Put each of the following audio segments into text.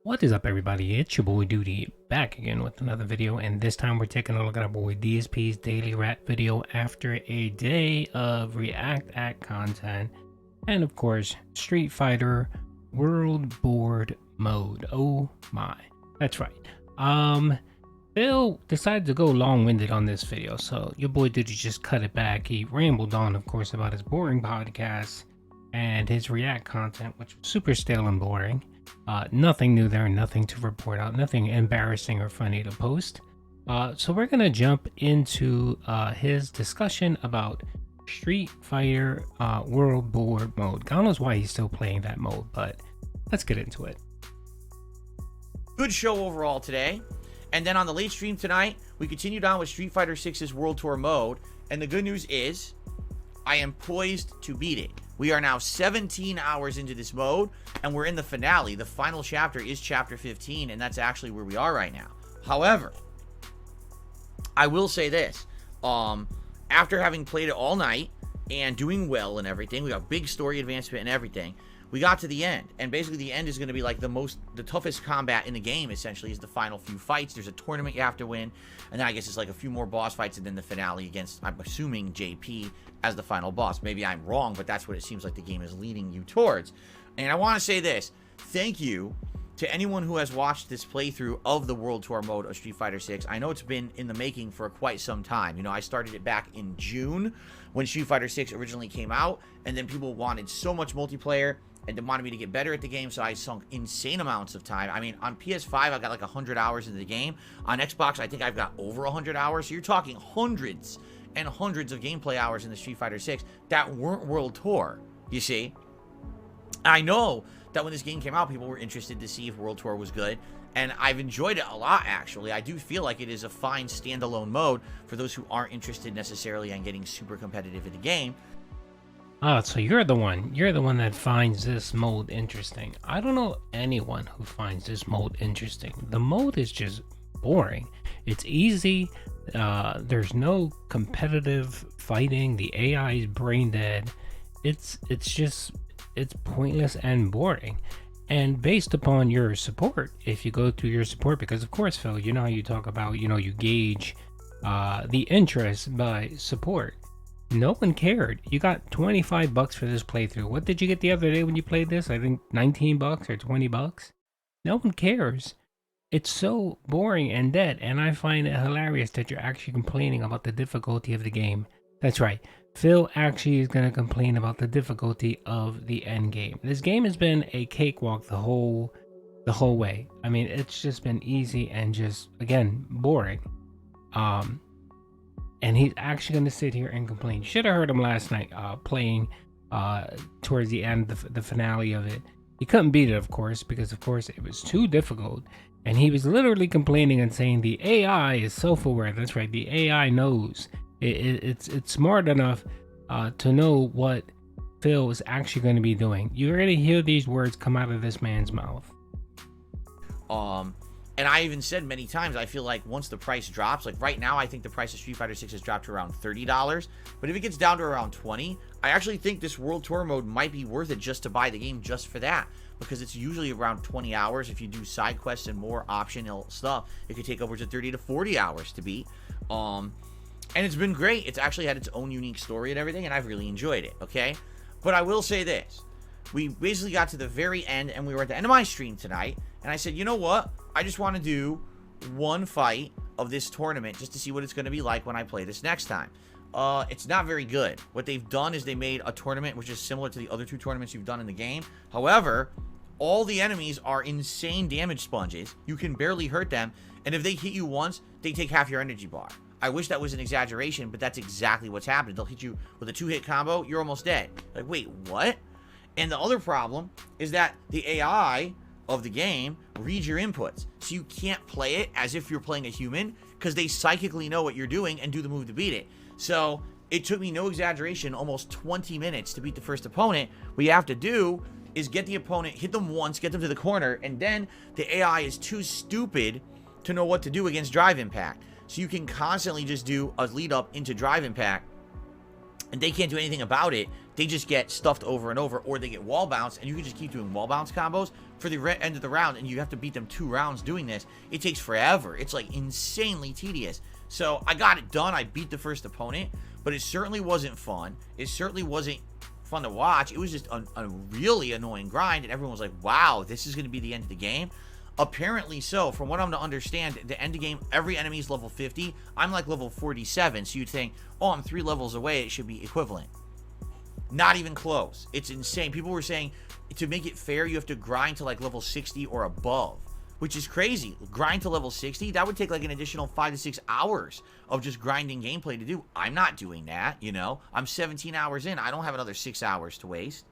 What is up, everybody? It's your boy Duty back again with another video, and this time we're taking a look at our boy DSP's daily rap video after a day of React Act content and, of course, Street Fighter World Board mode. Oh my, that's right. Phil decided to go long-winded on this video, so your boy Duty just cut it back. He rambled on, of course, about his boring podcast and his React content, which was super stale and boring. Nothing new there, nothing to report out, nothing embarrassing or funny to post. So we're going to jump into his discussion about Street Fighter World Board mode. God knows why he's still playing that mode, but let's get into it. Good show overall today. And then on the late stream tonight, we continued on with Street Fighter 6's World Tour mode. And the good news is, I am poised to beat it. We are now 17 hours into this mode, and we're in the finale. The final chapter is chapter 15, and that's actually where we are right now. However, I will say this. After having played it all night and doing well and everything, we got big story advancement and everything, we got to the end. And basically the end is going to be like the toughest combat in the game, essentially, is the final few fights. There's a tournament you have to win, and then I guess it's like a few more boss fights, and then the finale against, I'm assuming, JP as the final boss. Maybe I'm wrong, but that's what it seems like the game is leading you towards. And I want to say this. Thank you to anyone who has watched this playthrough of the World Tour mode of Street Fighter 6. I know it's been in the making for quite some time. You know, I started it back in June when Street Fighter 6 originally came out, and then people wanted so much multiplayer and they wanted me to get better at the game, so I sunk insane amounts of time. I mean, on PS5, I got like 100 hours into the game. On Xbox, I think I've got over 100 hours. So you're talking hundreds and hundreds of gameplay hours in the Street Fighter 6 that weren't World Tour, you see. I know that when this game came out, people were interested to see if World Tour was good, and I've enjoyed it a lot, actually. I do feel like it is a fine standalone mode for those who aren't interested necessarily in getting super competitive in the game. So you're the one that finds this mode interesting. I don't know anyone who finds this mode interesting. The mode is just boring. It's easy. There's no competitive fighting. The AI is brain dead. It's pointless and boring. And based upon your support, if you go through your support, because of course, Phil, you know how you talk about, you gauge the interest by support. No one cared. You got $25 for this playthrough. What did you get the other day when you played this? I think $19 or $20. No one cares. It's so boring and dead, and I find it hilarious that you're actually complaining about the difficulty of the game. That's right. Phil actually is going to complain about the difficulty of the end game. This game has been a cakewalk the whole way. I mean, it's just been easy and just, again, boring. And he's actually going to sit here and complain. Should have heard him last night playing towards the end, the finale of it. He couldn't beat it, of course, because, of course, it was too difficult. And he was literally complaining and saying the AI is self-aware. That's right. The AI knows. It's smart enough to know what Phil is actually going to be doing. You're going to hear these words come out of this man's mouth. And I even said many times, I feel like once the price drops, like right now, I think the price of Street Fighter 6 has dropped to around $30. But if it gets down to around $20, I actually think this World Tour mode might be worth it just to buy the game just for that. Because it's usually around 20 hours. If you do side quests and more optional stuff, it could take upwards of 30 to 40 hours to beat. And it's been great. It's actually had its own unique story and everything, and I've really enjoyed it, okay? But I will say this. We basically got to the very end, and we were at the end of my stream tonight, and I said, you know what? I just want to do one fight of this tournament just to see what it's going to be like when I play this next time. It's not very good. What they've done is they made a tournament which is similar to the other two tournaments you've done in the game. However, all the enemies are insane damage sponges. You can barely hurt them, and if they hit you once, they take half your energy bar. I wish that was an exaggeration, but that's exactly what's happened. They'll hit you with a 2-hit combo, you're almost dead. Like, wait, what? And the other problem is that the AI of the game reads your inputs. So you can't play it as if you're playing a human because they psychically know what you're doing and do the move to beat it. So it took me, no exaggeration, almost 20 minutes to beat the first opponent. What you have to do is get the opponent, hit them once, get them to the corner, and then the AI is too stupid to know what to do against Drive Impact. So you can constantly just do a lead up into Drive Impact, and they can't do anything about it. they just get stuffed over and over, or they get wall bounce, and you can just keep doing wall bounce combos for the end of the round, and you have to beat them 2 rounds doing this. It takes forever. It's like insanely tedious. So I got it done. I beat the first opponent, but it certainly wasn't fun. It certainly wasn't fun to watch. It was just a really annoying grind, and everyone was like, wow, this is going to be the end of the game. Apparently so. From what I'm to understand, the end of game, every enemy is level 50. I'm like level 47, so you'd think, oh, I'm 3 levels away. It should be equivalent. Not even close. It's insane. People were saying to make it fair, you have to grind to like level 60 or above, which is crazy. Grind to level 60, that would take like an additional 5 to 6 hours of just grinding gameplay to do. I'm not doing that, you know. I'm 17 hours in. I don't have another 6 hours to waste.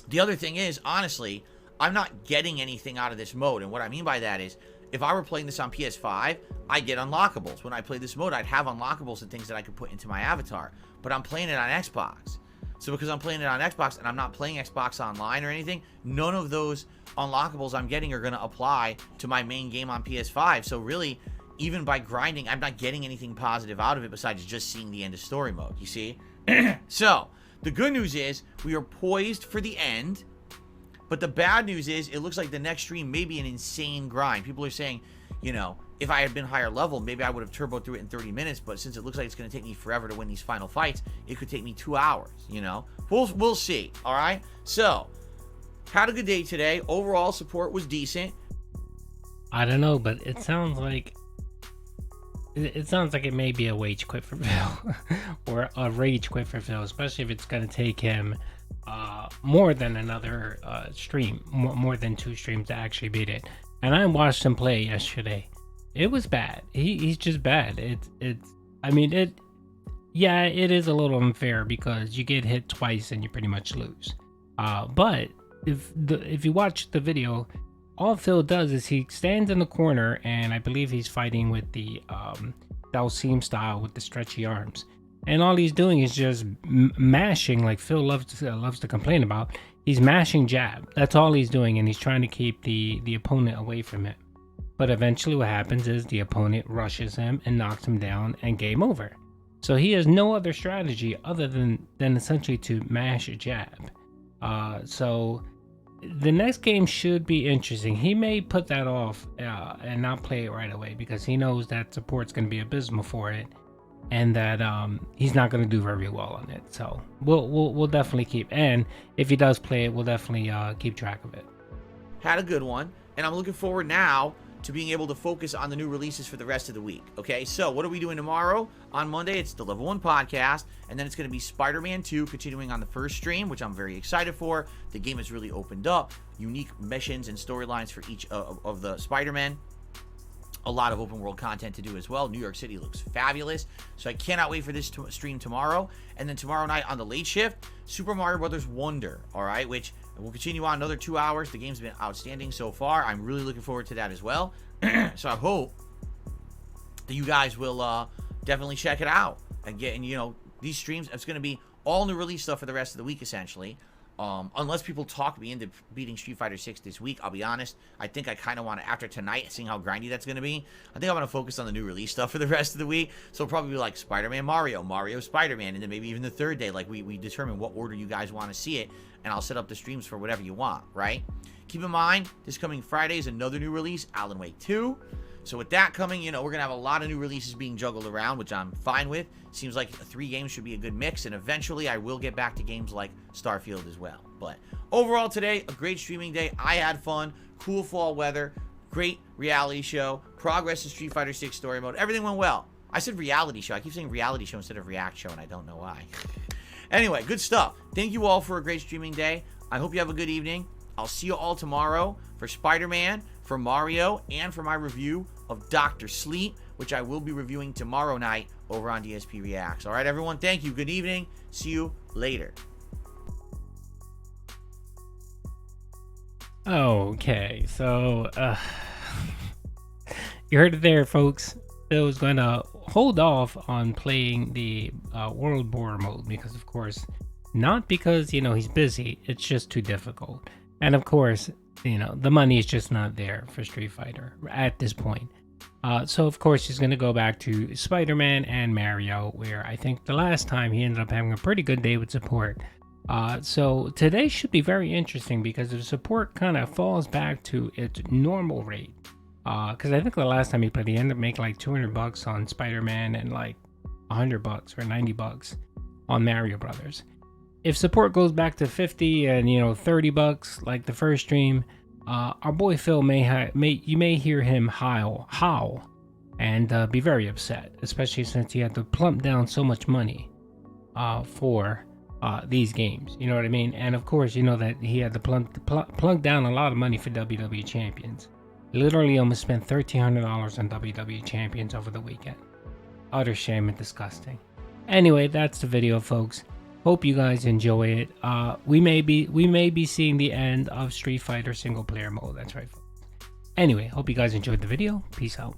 The other thing is, honestly, I'm not getting anything out of this mode. And what I mean by that is, if I were playing this on PS5, I'd get unlockables. When I play this mode, I'd have unlockables and things that I could put into my avatar. But I'm playing it on Xbox. So because I'm playing it on Xbox and I'm not playing Xbox Online or anything, none of those unlockables I'm getting are going to apply to my main game on PS5. So really, even by grinding, I'm not getting anything positive out of it besides just seeing the end of story mode, you see? So, the good news is we are poised for the end. But the bad news is, it looks like the next stream may be an insane grind. People are saying, you know, if I had been higher level, maybe I would have turboed through it in 30 minutes. But since it looks like it's going to take me forever to win these final fights, it could take me 2 hours, you know? We'll see, all right? So, had a good day today. Overall, support was decent. I don't know, but it sounds like... It sounds like it may be a wage quit for Phil. Or a rage quit for Phil, especially if it's going to take him... more than another stream, more than 2 streams to actually beat it. And I watched him play yesterday. It was bad. He's just bad. Yeah, it is a little unfair because you get hit twice and you pretty much lose. But if you watch the video, all Phil does is he stands in the corner, and I believe he's fighting with the Dalsim style with the stretchy arms. And all he's doing is just mashing, like Phil loves to complain about. He's mashing jab. That's all he's doing, and he's trying to keep the opponent away from it. But eventually what happens is the opponent rushes him and knocks him down, and game over. So he has no other strategy other than essentially to mash a jab. So the next game should be interesting. He may put that off and not play it right away because he knows that support's going to be abysmal for it. And that he's not going to do very well on it. So we'll definitely keep, and if he does play it, we'll definitely keep track of it. Had a good one, and I'm looking forward now to being able to focus on the new releases for the rest of the week. Okay, so what are we doing tomorrow? On Monday, it's the Level 1 podcast, and then it's going to be Spider-Man 2 continuing on the first stream, which I'm very excited for. The game has really opened up, unique missions and storylines for each of the Spider-Men. A lot of open world content to do as well. New York City looks fabulous. So I cannot wait for this stream tomorrow. And then tomorrow night on the late shift, Super Mario Brothers Wonder, all right, which will continue on another 2 hours. The game's been outstanding so far. I'm really looking forward to that as well. So I hope that you guys will definitely check it out. And you know, these streams, it's going to be all new release stuff for the rest of the week, essentially. Unless people talk me into beating Street Fighter 6 this week, I'll be honest. I think I kind of want to, after tonight, seeing how grindy that's going to be, I think I'm going to focus on the new release stuff for the rest of the week. So it'll probably be like Spider-Man, Mario, Spider-Man, and then maybe even the third day, like we determine what order you guys want to see it, and I'll set up the streams for whatever you want, right? Keep in mind, this coming Friday is another new release, Alan Wake 2. So with that coming, you know, we're going to have a lot of new releases being juggled around, which I'm fine with. Seems like 3 games should be a good mix, and eventually I will get back to games like Starfield as well. But overall today, a great streaming day. I had fun, cool fall weather, great reality show, progress in Street Fighter 6 story mode. Everything went well. I said reality show. I keep saying reality show instead of react show, and I don't know why. Anyway, good stuff. Thank you all for a great streaming day. I hope you have a good evening. I'll see you all tomorrow for Spider-Man, for Mario, and for my review of Dr. Sleep, which I will be reviewing tomorrow night over on DSP Reacts. All right, everyone, thank you. Good evening. See you later. Okay, so you heard it there, folks. Phil was going to hold off on playing the World War mode because, of course, not because, you know, he's busy. It's just too difficult. And, of course, you know, the money is just not there for Street Fighter at this point. So of course he's going to go back to Spider-Man and Mario, where I think the last time he ended up having a pretty good day with support. So today should be very interesting because the support kind of falls back to its normal rate. Because I think the last time he played, he ended up making like $200 on Spider-Man and like $100 or $90 on Mario Brothers. If support goes back to 50 and $30 like the first stream, our boy Phil you may hear him howl and be very upset, especially since he had to plump down so much money for these games. You know what I mean? And of course, you know that he had to plunk down a lot of money for WWE Champions. Literally almost spent $1,300 on WWE Champions over the weekend. Utter shame and disgusting. Anyway, that's the video, folks. Hope you guys enjoy it. We may be seeing the end of Street Fighter single player mode. That's right, folks. Anyway, hope you guys enjoyed the video. Peace out.